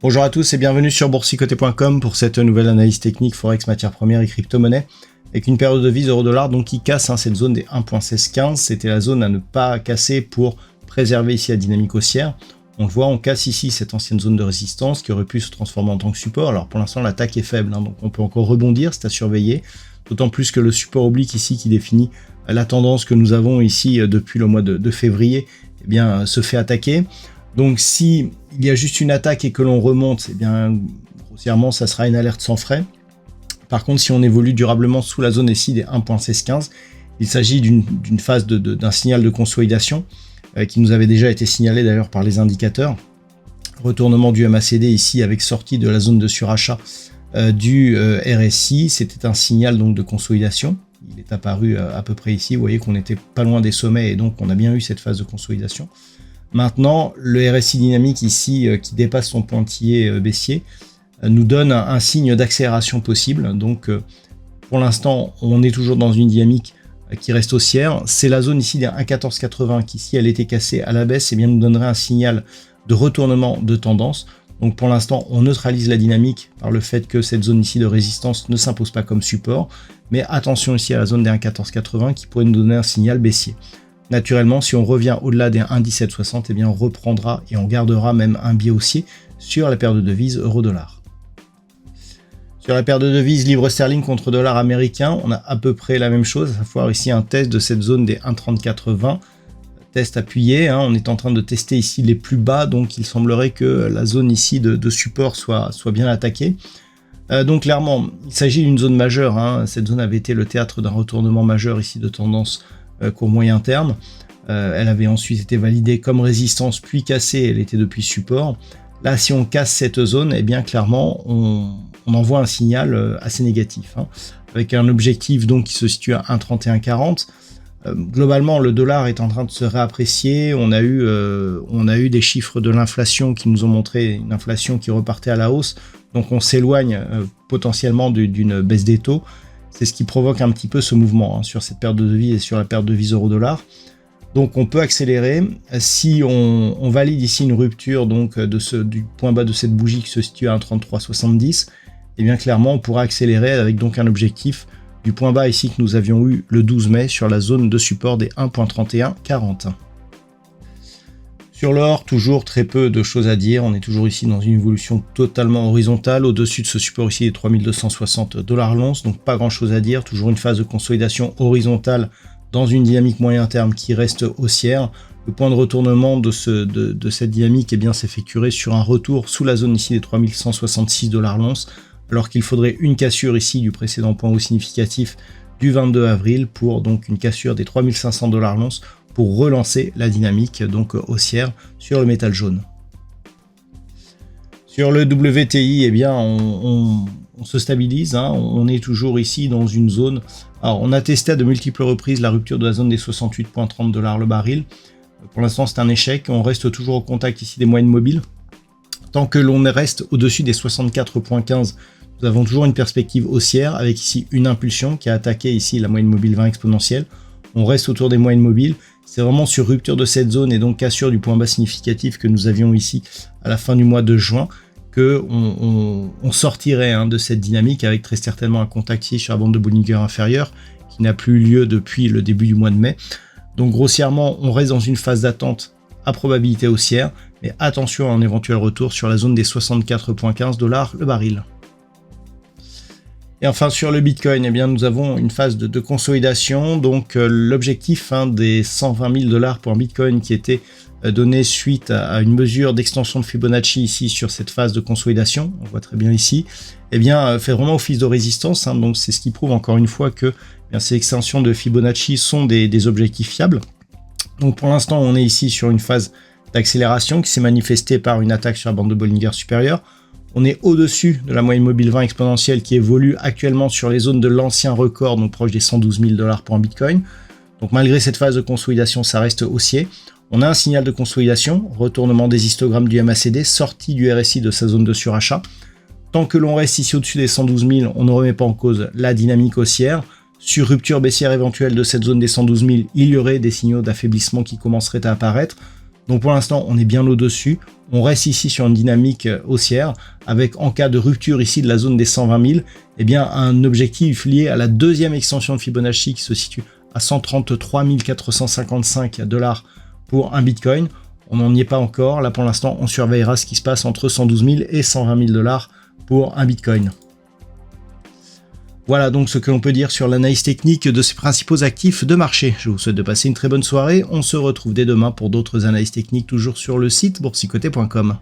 Bonjour à tous et bienvenue sur boursicoté.com pour cette nouvelle analyse technique Forex, matières premières et crypto-monnaie avec une paire de devises euro-dollar donc qui casse cette zone des 1.1615. C'était la zone à ne pas casser pour préserver ici la dynamique haussière. On le voit, on casse ici cette ancienne zone de résistance qui aurait pu se transformer en tant que support. Alors pour l'instant l'attaque est faible, donc on peut encore rebondir, c'est à surveiller. D'autant plus que le support oblique ici qui définit la tendance que nous avons ici depuis le mois de février se fait attaquer. Donc si il y a juste une attaque et que l'on remonte, grossièrement ça sera une alerte sans frais. Par contre, si on évolue durablement sous la zone ici des 1.1615, il s'agit d'une phase d'un signal de consolidation qui nous avait déjà été signalé d'ailleurs par les indicateurs. Retournement du MACD ici avec sortie de la zone de surachat du RSI, c'était un signal donc de consolidation. Il est apparu à peu près ici, vous voyez qu'on n'était pas loin des sommets et donc on a bien eu cette phase de consolidation. Maintenant, le RSI dynamique ici qui dépasse son pointillé baissier nous donne un signe d'accélération possible. Donc pour l'instant, on est toujours dans une dynamique qui reste haussière. C'est la zone ici des 1.1480 qui, si elle était cassée à la baisse, nous donnerait un signal de retournement de tendance. Donc pour l'instant, on neutralise la dynamique par le fait que cette zone ici de résistance ne s'impose pas comme support. Mais attention ici à la zone des 1.1480 qui pourrait nous donner un signal baissier. Naturellement, si on revient au-delà des 1.1760, on reprendra et on gardera même un biais haussier sur la paire de devises euro-dollar. Sur la paire de devises livre sterling contre dollar américain, on a à peu près la même chose, à savoir ici un test de cette zone des 1.3420, test appuyé, on est en train de tester ici les plus bas, donc il semblerait que la zone ici de support soit bien attaquée. Donc clairement, il s'agit d'une zone majeure, cette zone avait été le théâtre d'un retournement majeur ici de tendance court moyen terme. Elle avait ensuite été validée comme résistance puis cassée, elle était depuis support. Là, si on casse cette zone, clairement on envoie un signal assez négatif, avec un objectif donc qui se situe à 1.3140. Globalement, le dollar est en train de se réapprécier. On a eu des chiffres de l'inflation qui nous ont montré une inflation qui repartait à la hausse, donc on s'éloigne potentiellement d'une baisse des taux. C'est ce qui provoque un petit peu ce mouvement sur cette paire de devises et sur la paire de devises euro-dollar. Donc on peut accélérer. Si on valide ici une rupture donc du point bas de cette bougie qui se situe à 1.3370, clairement on pourra accélérer avec donc un objectif du point bas ici que nous avions eu le 12 mai sur la zone de support des 1.3140. Sur l'or, toujours très peu de choses à dire. On est toujours ici dans une évolution totalement horizontale. Au-dessus de ce support ici, les 3260 $ l'once. Donc pas grand-chose à dire. Toujours une phase de consolidation horizontale dans une dynamique moyen terme qui reste haussière. Le point de retournement de cette dynamique s'effectuerait sur un retour sous la zone ici des 3166 $ l'once. Alors qu'il faudrait une cassure ici du précédent point haut significatif du 22 avril pour donc une cassure des 3500 $ l'once pour relancer la dynamique donc haussière sur le métal jaune. Sur le WTI, on se stabilise, on est toujours ici dans une zone. Alors on a testé à de multiples reprises la rupture de la zone des 68,30 $ le baril. Pour l'instant c'est un échec, on reste toujours au contact ici des moyennes mobiles. Tant que l'on reste au-dessus des 64,15, nous avons toujours une perspective haussière avec ici une impulsion qui a attaqué ici la moyenne mobile 20 exponentielle. On reste autour des moyennes mobiles. C'est vraiment sur rupture de cette zone et donc cassure du point bas significatif que nous avions ici à la fin du mois de juin que on sortirait de cette dynamique avec très certainement un contact ici sur la bande de Bollinger inférieure qui n'a plus eu lieu depuis le début du mois de mai. Donc grossièrement, on reste dans une phase d'attente à probabilité haussière, mais attention à un éventuel retour sur la zone des 64,15 $ le baril. Et enfin sur le Bitcoin, nous avons une phase de consolidation, donc l'objectif des 120 000 $ pour un Bitcoin qui était donné suite à une mesure d'extension de Fibonacci ici sur cette phase de consolidation, on voit très bien ici, fait vraiment office de résistance, donc c'est ce qui prouve encore une fois que ces extensions de Fibonacci sont des objectifs fiables. Donc pour l'instant on est ici sur une phase d'accélération qui s'est manifestée par une attaque sur la bande de Bollinger supérieure. On est au-dessus de la moyenne mobile 20 exponentielle qui évolue actuellement sur les zones de l'ancien record, donc proche des 112 000 $ pour un Bitcoin. Donc malgré cette phase de consolidation, ça reste haussier. On a un signal de consolidation, retournement des histogrammes du MACD, sortie du RSI de sa zone de surachat. Tant que l'on reste ici au-dessus des 112 000, on ne remet pas en cause la dynamique haussière. Sur rupture baissière éventuelle de cette zone des 112 000, il y aurait des signaux d'affaiblissement qui commenceraient à apparaître. Donc pour l'instant, on est bien au-dessus. On reste ici sur une dynamique haussière avec, en cas de rupture ici de la zone des 120 000, eh bien un objectif lié à la deuxième extension de Fibonacci qui se situe à 133 455 $ pour un Bitcoin. On n'en y est pas encore. Là pour l'instant, on surveillera ce qui se passe entre 112 000 et 120 000 $ pour un Bitcoin. Voilà donc ce que l'on peut dire sur l'analyse technique de ces principaux actifs de marché. Je vous souhaite de passer une très bonne soirée. On se retrouve dès demain pour d'autres analyses techniques toujours sur le site boursicoté.com.